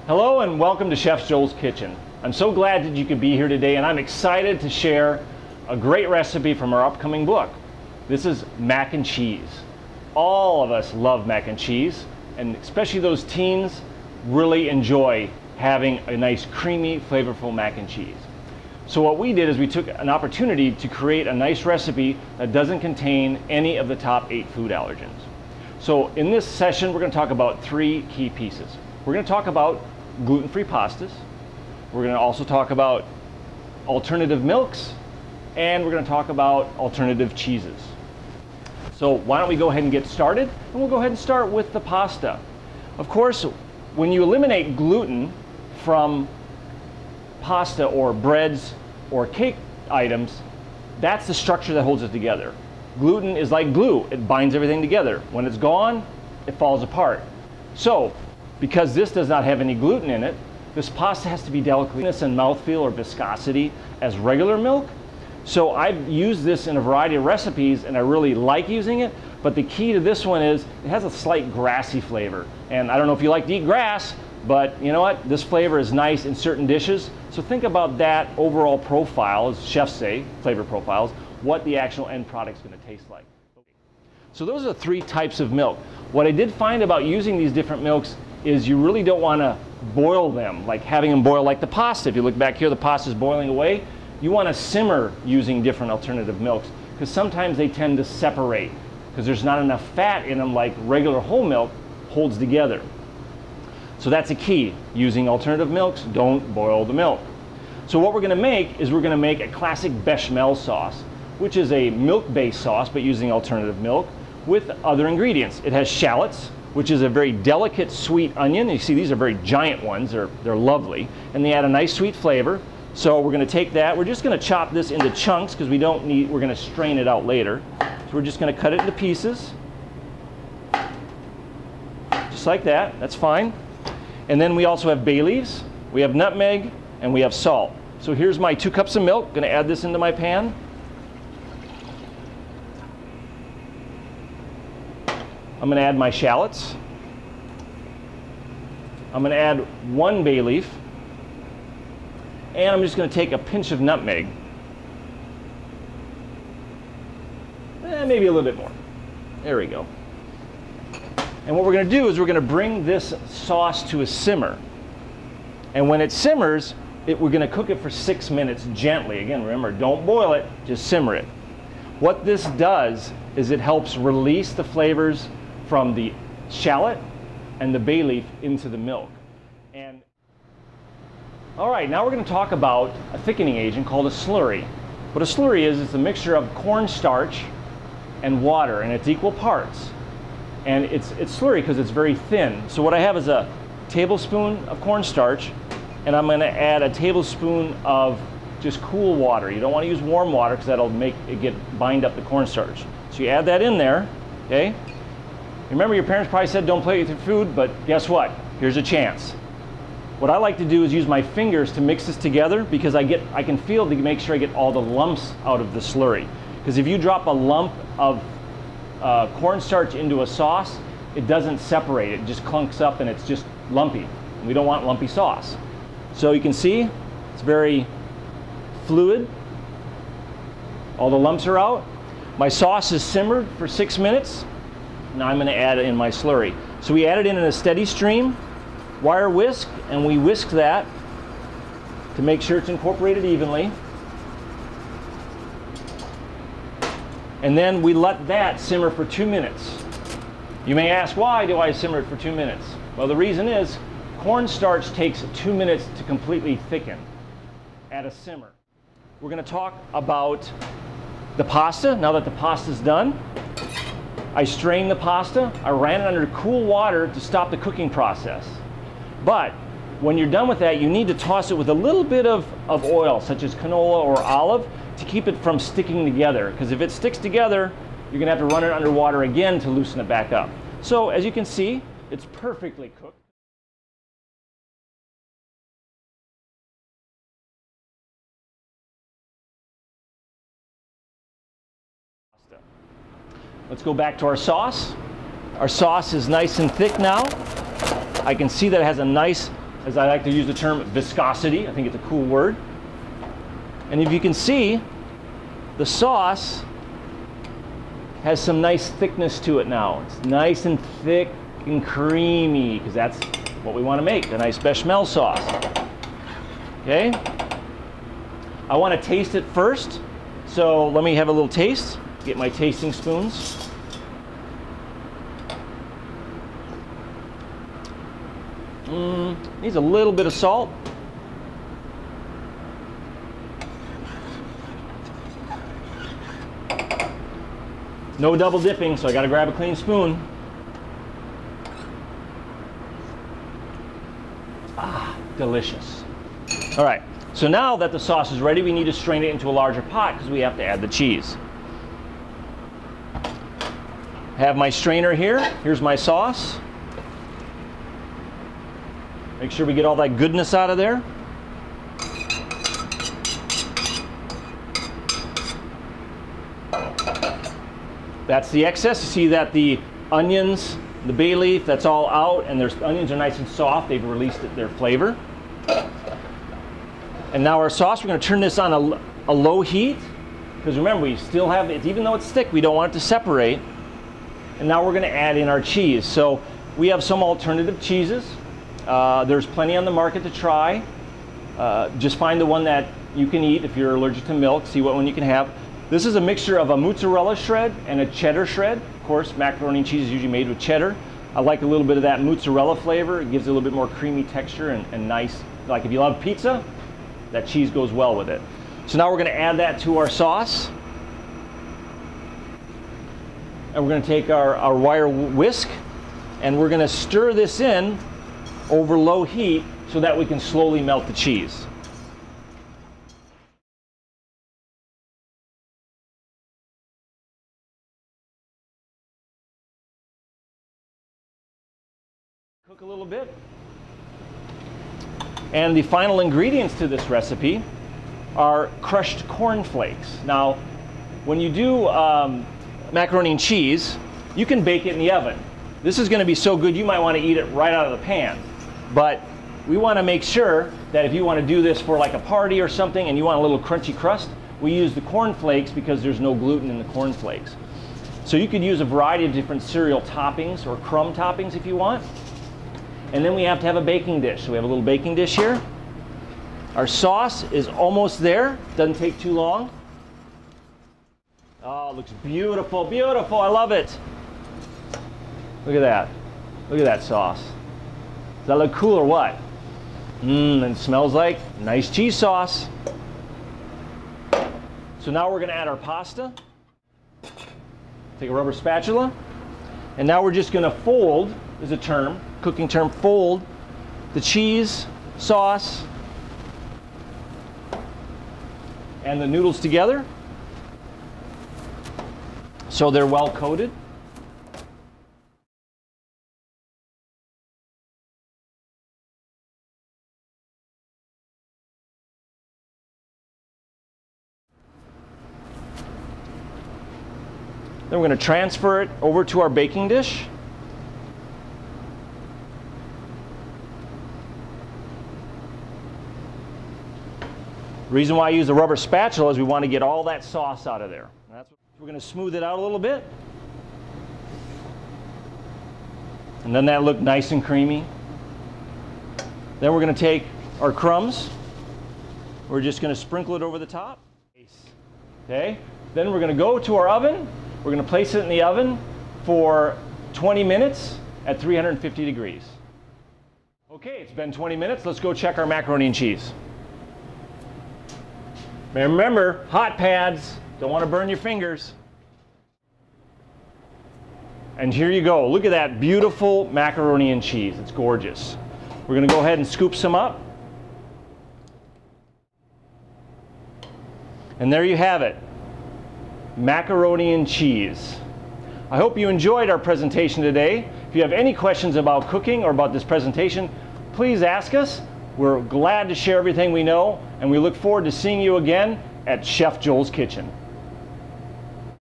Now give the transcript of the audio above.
Hello and welcome to Chef Joel's Kitchen. I'm so glad that you could be here today, and I'm excited to share a great recipe from our upcoming book. This is mac and cheese. All of us love mac and cheese, and especially those teens really enjoy having a nice creamy, flavorful mac and cheese. So what we did is we took an opportunity to create a nice recipe that doesn't contain any of the top 8 food allergens. So in this session, we're going to talk about 3 key pieces. We're going to talk about gluten-free pastas. We're going to also talk about alternative milks, and we're going to talk about alternative cheeses. So why don't we go ahead and get started, and we'll go ahead and start with the pasta. Of course, when you eliminate gluten from pasta or breads or cake items, that's the structure that holds it together. Gluten is like glue. It binds everything together. When it's gone, it falls apart. So because this does not have any gluten in it, this pasta has to be delicately and mouthfeel or viscosity as regular milk. So I've used this in a variety of recipes and I really like using it, but the key to this one is it has a slight grassy flavor. And I don't know if you like to eat grass, but you know what? This flavor is nice in certain dishes. So think about that overall profile, as chefs say, flavor profiles, what the actual end product is going to taste like. So those are the 3 types of milk. What I did find about using these different milks is you really don't want to boil them, like having them boil like the pasta. If you look back here, the pasta is boiling away. You want to simmer using different alternative milks because sometimes they tend to separate because there's not enough fat in them like regular whole milk holds together. So that's a key. Using alternative milks, don't boil the milk. So what we're going to make is we're going to make a classic bechamel sauce, which is a milk-based sauce but using alternative milk with other ingredients. It has shallots, which is a very delicate sweet onion. You see these are very giant ones. They're lovely, and they add a nice sweet flavor. So we're going to take that. We're just going to chop this into chunks because we're going to strain it out later. So we're just going to cut it into pieces, just like that. That's fine. And then we also have bay leaves, we have nutmeg, and we have salt. So here's my 2 cups of milk. Going to add this into my pan. I'm going to add my shallots. I'm going to add 1 bay leaf. And I'm just going to take a pinch of nutmeg. Maybe a little bit more. There we go. And what we're going to do is we're going to bring this sauce to a simmer. And when it simmers, we're going to cook it for 6 minutes gently. Again, remember, don't boil it, just simmer it. What this does is it helps release the flavors from the shallot and the bay leaf into the milk. And all right, now we're going to talk about a thickening agent called a slurry. What a slurry is, it's a mixture of cornstarch and water, and it's equal parts. And it's slurry because it's very thin. So what I have is a tablespoon of cornstarch, and I'm going to add a tablespoon of just cool water. You don't want to use warm water because that'll make it bind up the cornstarch. So you add that in there, okay? Remember, your parents probably said don't play with your food, but guess what? Here's a chance. What I like to do is use my fingers to mix this together because I can feel to make sure I get all the lumps out of the slurry. Because if you drop a lump of cornstarch into a sauce, it doesn't separate. It just clunks up and it's just lumpy. We don't want lumpy sauce. So you can see it's very fluid. All the lumps are out. My sauce is simmered for 6 minutes. Now I'm going to add in my slurry. So we add it in a steady stream, wire whisk, and we whisk that to make sure it's incorporated evenly. And then we let that simmer for 2 minutes. You may ask, why do I simmer it for 2 minutes? Well, the reason is cornstarch takes 2 minutes to completely thicken at a simmer. We're going to talk about the pasta. Now that the pasta's done, I strained the pasta. I ran it under cool water to stop the cooking process. But when you're done with that, you need to toss it with a little bit of oil, such as canola or olive, to keep it from sticking together. Because if it sticks together, you're going to have to run it under water again to loosen it back up. So as you can see, it's perfectly cooked. Let's go back to our sauce. Our sauce is nice and thick now. I can see that it has a nice as I like to use the term, viscosity. I think it's a cool word. And if you can see, the sauce has some nice thickness to it now. It's nice and thick and creamy, because that's what we want to make, a nice bechamel sauce. Okay? I want to taste it first, so let me have a little taste. Get my tasting spoons. Needs a little bit of salt. No double dipping, so I got to grab a clean spoon. Ah, delicious. All right, so now that the sauce is ready, we need to strain it into a larger pot because we have to add the cheese. Have my strainer here. Here's my sauce. Make sure we get all that goodness out of there. That's the excess. You see that the onions, the bay leaf, that's all out, and the onions are nice and soft. They've released their flavor. And now our sauce, we're going to turn this on a low heat, because remember, we still have it, even though it's thick, we don't want it to separate. And now we're going to add in our cheese. So we have some alternative cheeses. There's plenty on the market to try. Just find the one that you can eat if you're allergic to milk. See what one you can have. This is a mixture of a mozzarella shred and a cheddar shred. Of course, macaroni and cheese is usually made with cheddar. I like a little bit of that mozzarella flavor. It gives it a little bit more creamy texture and nice. Like if you love pizza, that cheese goes well with it. So now we're going to add that to our sauce. And we're going to take our wire whisk and we're going to stir this in over low heat so that we can slowly melt the cheese. Cook a little bit. And the final ingredients to this recipe are crushed corn flakes. Now, when you do macaroni and cheese, you can bake it in the oven. This is going to be so good you might want to eat it right out of the pan. But we want to make sure that if you want to do this for like a party or something and you want a little crunchy crust, we use the corn flakes because there's no gluten in the corn flakes. So you could use a variety of different cereal toppings or crumb toppings if you want. And then we have to have a baking dish. So we have a little baking dish here. Our sauce is almost there. Doesn't take too long. Oh, it looks beautiful, beautiful. I love it. Look at that. Look at that sauce. Does that look cool or what? And it smells like nice cheese sauce. So now we're going to add our pasta. Take a rubber spatula. And now we're just going to fold, is a term, cooking term, fold the cheese, sauce, and the noodles together so they're well coated. Then we're going to transfer it over to our baking dish. The reason why I use the rubber spatula is we want to get all that sauce out of there. And that's what, we're going to smooth it out a little bit. And then that look nice and creamy. Then we're going to take our crumbs. We're just going to sprinkle it over the top. Okay. Then we're going to go to our oven. We're going to place it in the oven for 20 minutes at 350 degrees. Okay, it's been 20 minutes. Let's go check our macaroni and cheese. And remember, hot pads, don't want to burn your fingers. And here you go. Look at that beautiful macaroni and cheese. It's gorgeous. We're going to go ahead and scoop some up. And there you have it. Macaroni and cheese. I hope you enjoyed our presentation today. If you have any questions about cooking or about this presentation, please ask us. We're glad to share everything we know, and we look forward to seeing you again at Chef Joel's Kitchen.